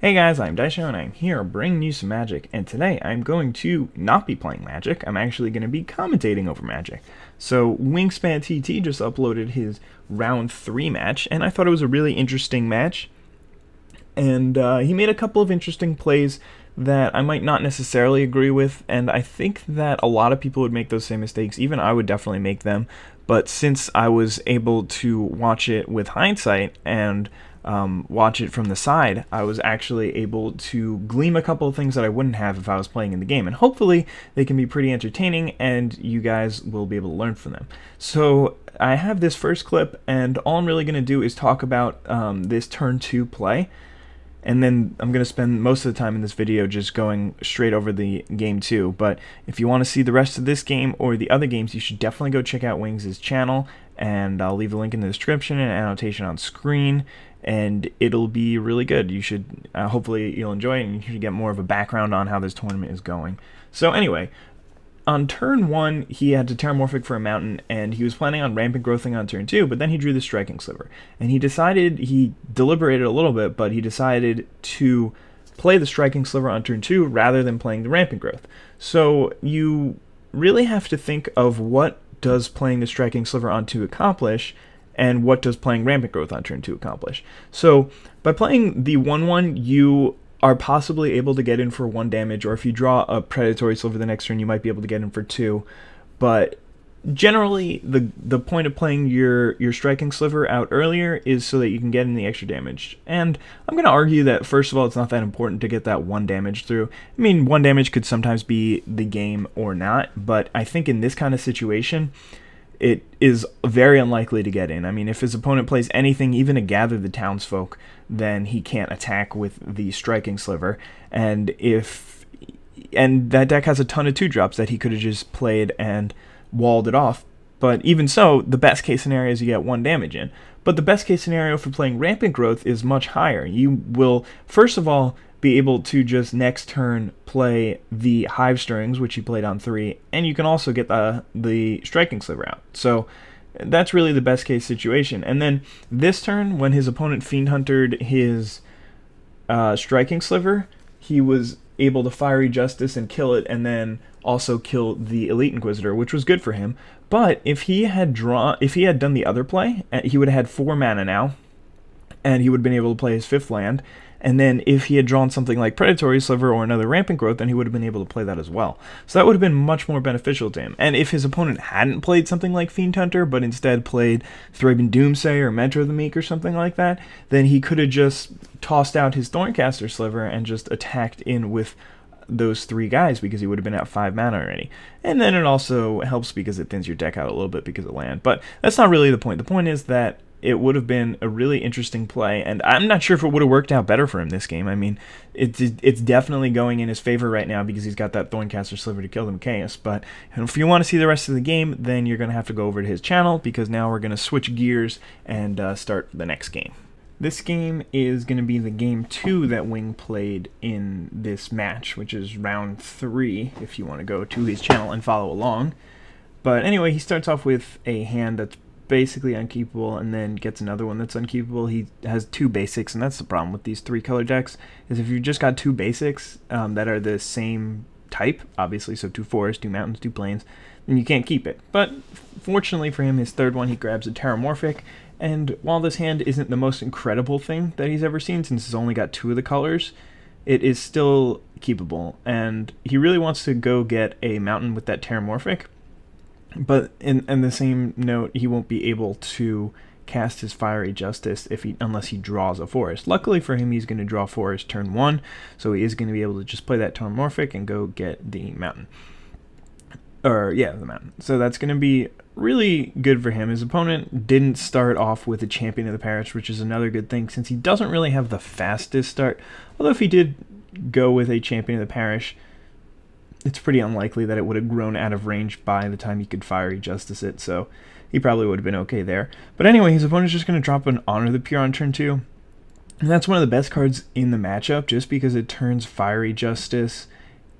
Hey guys, I'm Izdaisho and I'm here bringing you some Magic, and today I'm going to not be playing Magic. I'm actually going to be commentating over Magic. So Wingspan TT just uploaded his round 3 match, and I thought it was a really interesting match. And he made a couple of interesting plays that I might not necessarily agree with, and I think that a lot of people would make those same mistakes. Even I would definitely make them, but since I was able to watch it with hindsight and watch it from the side, I was actually able to glean a couple of things that I wouldn't have if I was playing in the game, and hopefully they can be pretty entertaining and you guys will be able to learn from them. So I have this first clip, and all I'm really going to do is talk about this turn 2 play, and then I'm going to spend most of the time in this video just going straight over the game 2. But if you want to see the rest of this game or the other games, you should definitely go check out Wings' channel, and I'll leave a link in the description and an annotation on screen, and it'll be really good. You should hopefully you'll enjoy it, and you should get more of a background on how this tournament is going. So anyway, on turn 1, he had to Terramorphic for a mountain, and he was planning on Rampant Growthing on turn 2, but then he drew the Striking Sliver. And he deliberated a little bit, but he decided to play the Striking Sliver on turn 2 rather than playing the Rampant Growth. So you really have to think of what does playing the Striking Sliver on 2 accomplish, and what does playing Rampant Growth on turn 2 accomplish. So by playing the 1/1, you are possibly able to get in for 1 damage, or if you draw a Predatory Sliver the next turn, you might be able to get in for 2. But generally, the point of playing your Striking Sliver out earlier is so that you can get in the extra damage. And I'm going to argue that, first of all, it's not that important to get that 1 damage through. I mean, 1 damage could sometimes be the game or not, but I think in this kind of situation, it is very unlikely to get in. I mean, if his opponent plays anything, even to Gather the Townsfolk, then he can't attack with the Striking Sliver. And that deck has a ton of 2-drops that he could have just played and walled it off. But even so, the best case scenario is you get 1 damage in. But the best case scenario for playing Rampant Growth is much higher. You will, first of all, be able to just next turn play the Hive Stirrings, which he played on 3, and you can also get the Striking Sliver out. So that's really the best case situation. And then this turn, when his opponent Fiend Huntered his Striking Sliver, he was able to Fiery Justice and kill it, and then also kill the Elite Inquisitor, which was good for him. But if he had done the other play, he would have had 4 mana now, and he would have been able to play his 5th land. And then if he had drawn something like Predatory Sliver or another Rampant Growth, then he would have been able to play that as well. So that would have been much more beneficial to him. And if his opponent hadn't played something like Fiend Hunter, but instead played Thraben Doomsay or Mentor the Meek or something like that, then he could have just tossed out his Thorncaster Sliver and just attacked in with those 3 guys, because he would have been at 5 mana already. And then it also helps because it thins your deck out a little bit because of land. But that's not really the point. The point is that it would have been a really interesting play, and I'm not sure if it would have worked out better for him this game. I mean, it's definitely going in his favor right now because he's got that Thorncaster Sliver to kill the Chaos. But if you want to see the rest of the game, then you're going to have to go over to his channel, because now we're going to switch gears and start the next game. This game is going to be the game 2 that Wing played in this match, which is round 3, if you want to go to his channel and follow along. But anyway, he starts off with a hand that's basically unkeepable, and then gets another one that's unkeepable. He has 2 basics, and that's the problem with these 3-color decks, is if you've just got 2 basics that are the same type, obviously, so 2 forests, 2 mountains, 2 plains, then you can't keep it. But fortunately for him, his 3rd one, he grabs a Terramorphic, and while this hand isn't the most incredible thing that he's ever seen, since it's only got 2 of the colors, it is still keepable, and he really wants to go get a mountain with that Terramorphic. But in the same note, he won't be able to cast his Fiery Justice unless he draws a forest. Luckily for him, he's going to draw forest turn 1, so he is going to be able to just play that Terramorphic and go get the mountain. The mountain. So that's going to be really good for him. His opponent didn't start off with a Champion of the Parish, which is another good thing, since he doesn't really have the fastest start. Although if he did go with a Champion of the Parish, it's pretty unlikely that it would have grown out of range by the time he could Fiery Justice it, so he probably would have been okay there. But anyway, his opponent's just going to drop an Honor the Pure on turn 2, and that's one of the best cards in the matchup, just because it turns Fiery Justice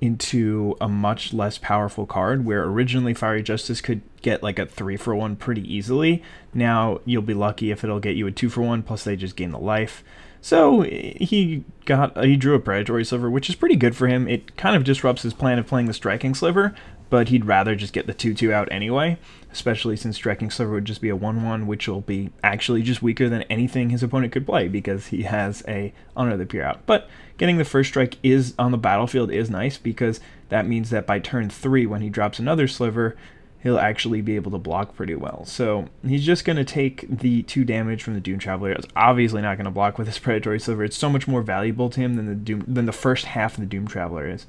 into a much less powerful card, where originally Fiery Justice could get like a 3-for-1 pretty easily. Now you'll be lucky if it'll get you a 2-for-1, plus they just gain the life. So he drew a Predatory Sliver, which is pretty good for him. It kind of disrupts his plan of playing the Striking Sliver, but he'd rather just get the 2/2 out anyway, especially since Striking Sliver would just be a 1/1, which will be actually just weaker than anything his opponent could play because he has a Honor the Peer out. But getting the first strike is on the battlefield is nice because that means that by turn 3, when he drops another Sliver, he'll actually be able to block pretty well. So he's just going to take the 2 damage from the Doom Traveler. It's obviously not going to block with his Predatory Sliver. It's so much more valuable to him than the first half of the Doom Traveler is.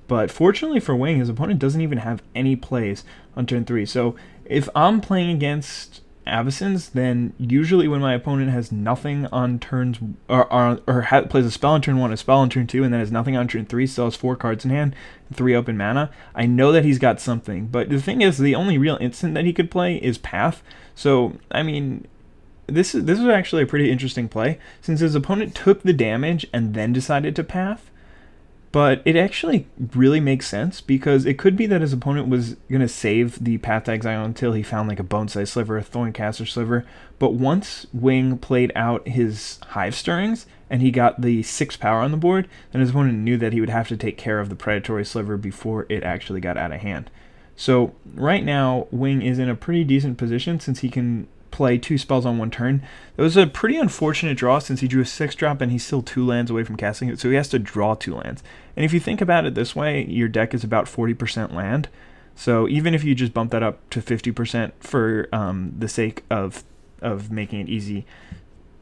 But fortunately for Wing, his opponent doesn't even have any plays on turn 3. So if I'm playing against Avacyn's, then usually when my opponent has nothing on turns, plays a spell on turn 1, a spell on turn 2, and then has nothing on turn 3, still has 4 cards in hand, 3 open mana, I know that he's got something. But the thing is, the only real instant that he could play is Path. So, I mean, this is actually a pretty interesting play, since his opponent took the damage and then decided to Path. But it actually really makes sense because it could be that his opponent was going to save the Path to Exile until he found like a Bone-Sized Sliver, a Thorncaster Sliver. But once Wing played out his Hive Stirrings and he got the 6 power on the board, then his opponent knew that he would have to take care of the Predatory Sliver before it actually got out of hand. So right now, Wing is in a pretty decent position since he can play 2 spells on 1 turn. It was a pretty unfortunate draw since he drew a 6-drop and he's still 2 lands away from casting it, so he has to draw 2 lands. And if you think about it this way, your deck is about 40% land. So even if you just bump that up to 50% for the sake of making it easy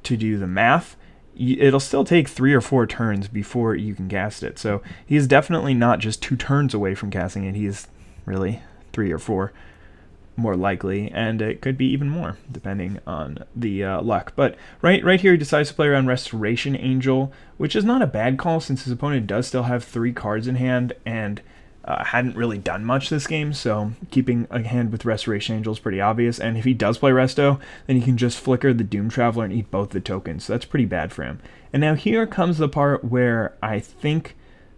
to do the math, it'll still take 3 or 4 turns before you can cast it. So he's definitely not just 2 turns away from casting it. He's really 3 or 4. More likely, and it could be even more depending on the luck. But right here he decides to play around Restoration Angel, which is not a bad call since his opponent does still have 3 cards in hand and hadn't really done much this game, so keeping a hand with Restoration Angel is pretty obvious. And if he does play Resto, then he can just flicker the Doom Traveler and eat both the tokens, so that's pretty bad for him. And now here comes the part where I think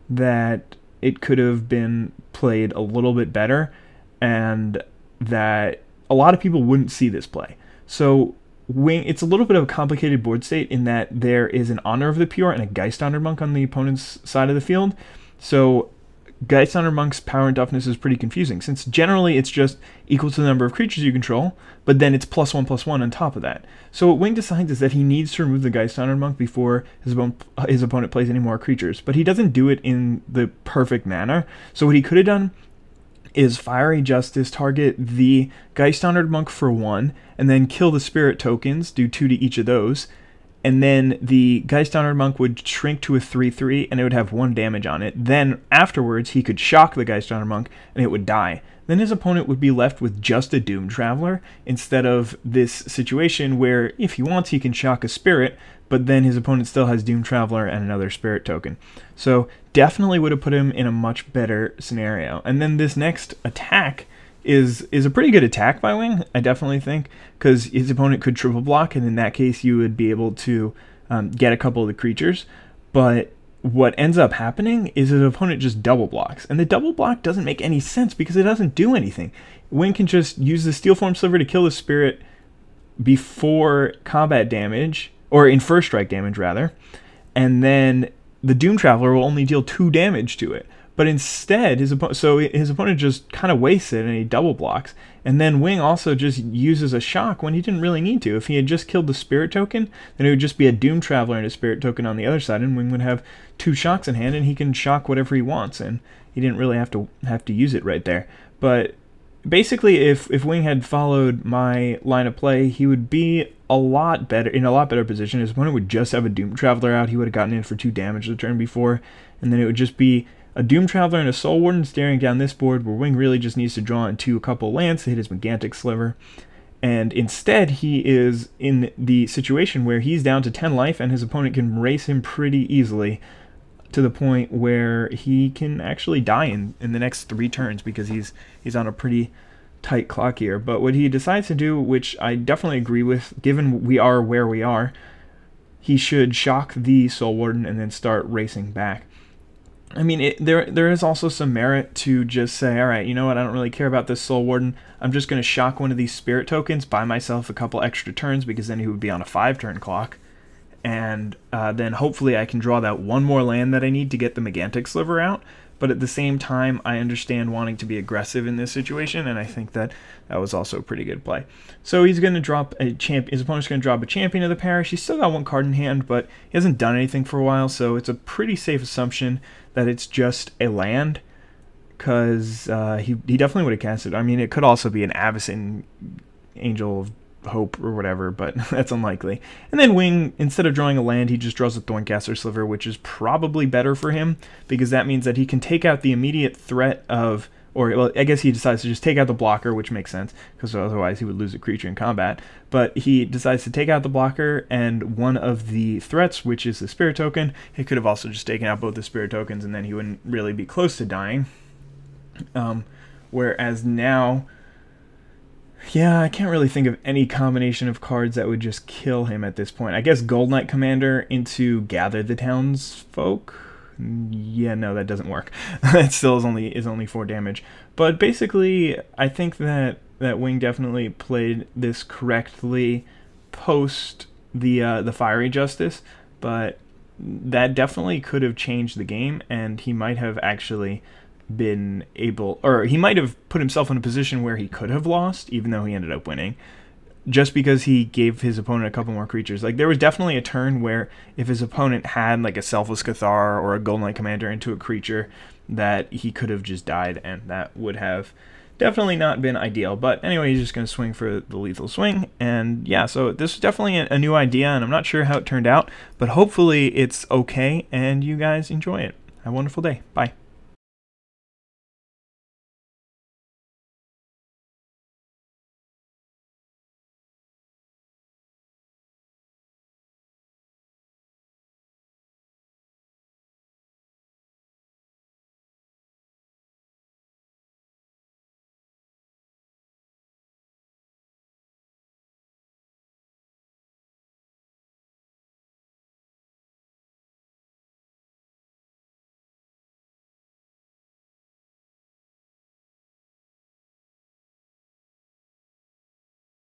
that it could have been played a little bit better, and that a lot of people wouldn't see this play. So it's a little bit of a complicated board state in that there is an Honor of the Pure and a Geist Honored Monk on the opponent's side of the field. So Geist Honored Monk's power and toughness is pretty confusing, since generally it's just equal to the number of creatures you control, but then it's +1/+1 on top of that. So what Wing decides is that he needs to remove the Geist Honored Monk before his opponent plays any more creatures, but he doesn't do it in the perfect manner. So what he could have done is Fiery Justice, target the Geist Honored Monk for 1, and then kill the Spirit tokens, do 2 to each of those, and then the Geist Honored Monk would shrink to a 3/3, and it would have 1 damage on it. Then afterwards, he could shock the Geist Honored Monk, and it would die. Then his opponent would be left with just a Doom Traveler, instead of this situation where, if he wants, he can shock a Spirit, but then his opponent still has Doom Traveler and another Spirit token. So definitely would have put him in a much better scenario. And then this next attack is a pretty good attack by Wing, I definitely think, because his opponent could triple block, and in that case you would be able to get a couple of the creatures. But what ends up happening is his opponent just double blocks, and the double block doesn't make any sense because it doesn't do anything. Wing can just use the Steelform Sliver to kill the Spirit before combat damage, or in first strike damage rather, and then the Doom Traveler will only deal 2 damage to it. But instead, his opponent just kind of wastes it and he double blocks. And then Wing also just uses a shock when he didn't really need to. If he had just killed the Spirit token, then it would just be a Doom Traveler and a Spirit token on the other side, and Wing would have 2 shocks in hand, and he can shock whatever he wants, and he didn't really have to use it right there. But basically, if Wing had followed my line of play, he would be in a lot better position. His opponent would just have a Doom Traveler out. He would have gotten in for 2 damage the turn before, and then it would just be a Doom Traveler and a Soul Warden staring down this board, where Wing really just needs to draw into a couple lands to hit his Gigantic Sliver. And instead, he is in the situation where he's down to 10 life, and his opponent can race him pretty easily to the point where he can actually die in the next 3 turns because he's on a pretty tight clock here. But what he decides to do, which I definitely agree with, given we are where we are, he should shock the Soul Warden and then start racing back. I mean, there is also some merit to just say, alright, you know what, I don't really care about this Soul Warden. I'm just going to shock one of these Spirit tokens, buy myself a couple extra turns, because then he would be on a 5-turn clock. and then hopefully I can draw that one more land that I need to get the Megantic Sliver out. But at the same time, I understand wanting to be aggressive in this situation, and I think that that was also a pretty good play. So he's going to drop a champion. His opponent's going to drop a Champion of the Parish. He's still got one card in hand, but he hasn't done anything for a while, so it's a pretty safe assumption that it's just a land, because he definitely would have cast it. I mean, it could also be an Avacyn Angel of Hope or whatever, but that's unlikely. And then Wing, instead of drawing a land, he just draws a Thorncaster Sliver, which is probably better for him, because that means that he can take out the immediate threat of, or well, I guess he decides to just take out the blocker, which makes sense, because otherwise he would lose a creature in combat. But he decides to take out the blocker, and one of the threats, which is the Spirit Token, he could have also just taken out both the Spirit Tokens, and then he wouldn't really be close to dying. Whereas now, yeah, I can't really think of any combination of cards that would just kill him at this point. I guess Gold Knight Commander into Gather the Townsfolk. Yeah, no, that doesn't work. It still is only 4 damage. But basically, I think that Wing definitely played this correctly post the Fiery Justice, but that definitely could have changed the game, and he might have actually been able, or he might have put himself in a position where he could have lost, even though he ended up winning, just because he gave his opponent a couple more creatures. Like, there was definitely a turn where if his opponent had like a Selfless Cathar or a Golden Knight Commander into a creature, that he could have just died, and that would have definitely not been ideal. But anyway, he's just going to swing for the lethal swing, and yeah, so this is definitely a new idea, and I'm not sure how it turned out, but hopefully it's okay and you guys enjoy it. Have a wonderful day. Bye.